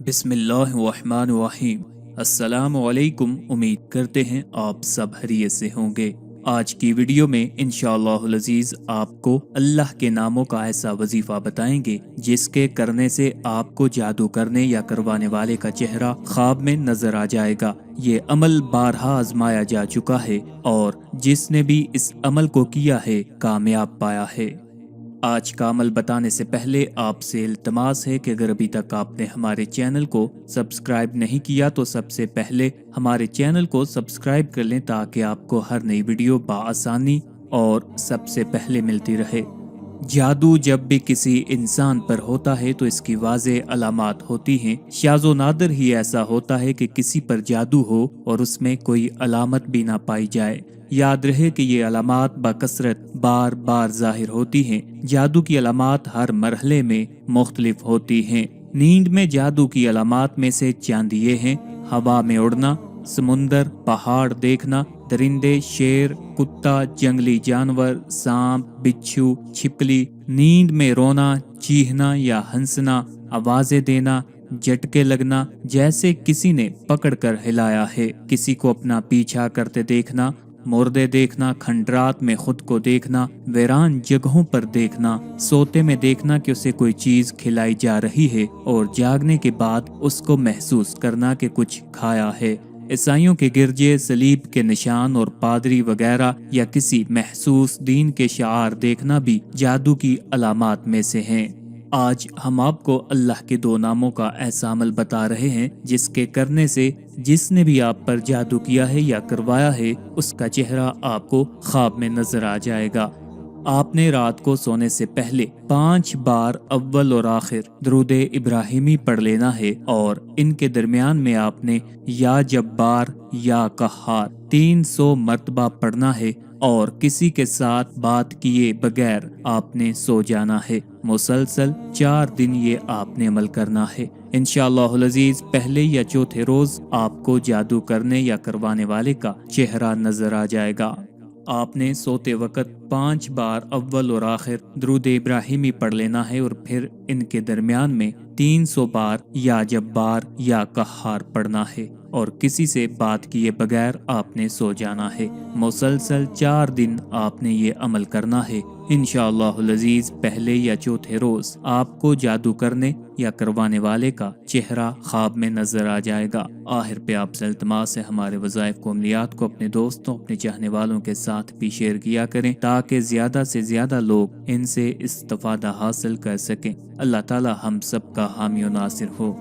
बिस्मिल्लाहिर्रहमानिर्रहीम। अस्सलाम वालेकुम। उम्मीद करते हैं आप सब खैरियत से होंगे। आज की वीडियो में इंशाअल्लाह अज़ीज़ आपको अल्लाह के नामों का ऐसा वजीफा बताएंगे जिसके करने से आपको जादू करने या करवाने वाले का चेहरा ख्वाब में नजर आ जाएगा। ये अमल बारहा आजमाया जा चुका है और जिसने भी इस अमल को किया है कामयाब पाया है। आज का अमल बताने से पहले आपसे इल्तमास है कि अगर अभी तक आपने हमारे चैनल को सब्सक्राइब नहीं किया तो सबसे पहले हमारे चैनल को सब्सक्राइब कर लें ताकि आपको हर नई वीडियो बआसानी और सबसे पहले मिलती रहे। जादू जब भी किसी इंसान पर होता है तो इसकी वाज़ेह अलामात होती हैं। शाज़ो नादर ही ऐसा होता है कि किसी पर जादू हो और उसमें कोई अलामत भी ना पाई जाए। याद रहे कि ये अलामात बकसरत बार बार जाहिर होती हैं। जादू की अलामात हर मरहले में मुख्तलिफ होती हैं। नींद में जादू की अलामात में से चंद ये हैं: हवा में उड़ना, समुंदर, पहाड़ देखना, दरिंदे, शेर, कुत्ता, जंगली जानवर, सांप, बिच्छू, छिपकली, नींद में रोना, चीखना या हंसना, आवाजें देना, झटके लगना जैसे किसी ने पकड़कर हिलाया है, किसी को अपना पीछा करते देखना, मुर्दे देखना, खंडरात में खुद को देखना, वीरान जगहों पर देखना, सोते में देखना कि उसे कोई चीज खिलाई जा रही है और जागने के बाद उसको महसूस करना कि कुछ खाया है। ईसाइयों के गिरजे, सलीब के निशान और पादरी वगैरह या किसी महसूस दीन के शार देखना भी जादू की अलामात में से हैं। आज हम आपको अल्लाह के दो नामों का ऐसा अमल बता रहे हैं जिसके करने से जिसने भी आप पर जादू किया है या करवाया है उसका चेहरा आपको ख्वाब में नजर आ जाएगा। आपने रात को सोने से पहले 5 बार अव्वल और आखिर दुरूद इब्राहिमी पढ़ लेना है और इनके दरमियान में आपने या जब्बार या कहार 300 मर्तबा पढ़ना है और किसी के साथ बात किए बगैर आपने सो जाना है। मुसलसल 4 दिन ये आपने अमल करना है। इंशाअल्लाह अज़ीज़ पहले या चौथे रोज आपको जादू करने या करवाने वाले का चेहरा नजर आ जाएगा। आपने सोते वक्त 5 बार अव्वल और आखिर दुरूद इब्राहिमी पढ़ लेना है और फिर इनके दरमियान में 300 बार या जब्बार या कहार पढ़ना है और किसी से बात किए बगैर आपने सो जाना है। मुसलसल 4 दिन आपने ये अमल करना है। इंशाअल्लाह अज़ीज़ पहले या चौथे रोज आपको जादू करने या करवाने वाले का चेहरा ख्वाब में नजर आ जाएगा। आखिर पे आपसे इल्तमास है हमारे वज़ाइफ को, अमलियात को अपने दोस्तों, अपने चाहने वालों के साथ भी शेयर किया करें ताकि ज्यादा से ज्यादा लोग इनसे इस्तिफादा हासिल कर सकें। अल्लाह ताला हम सब का हामी और नासिर हो।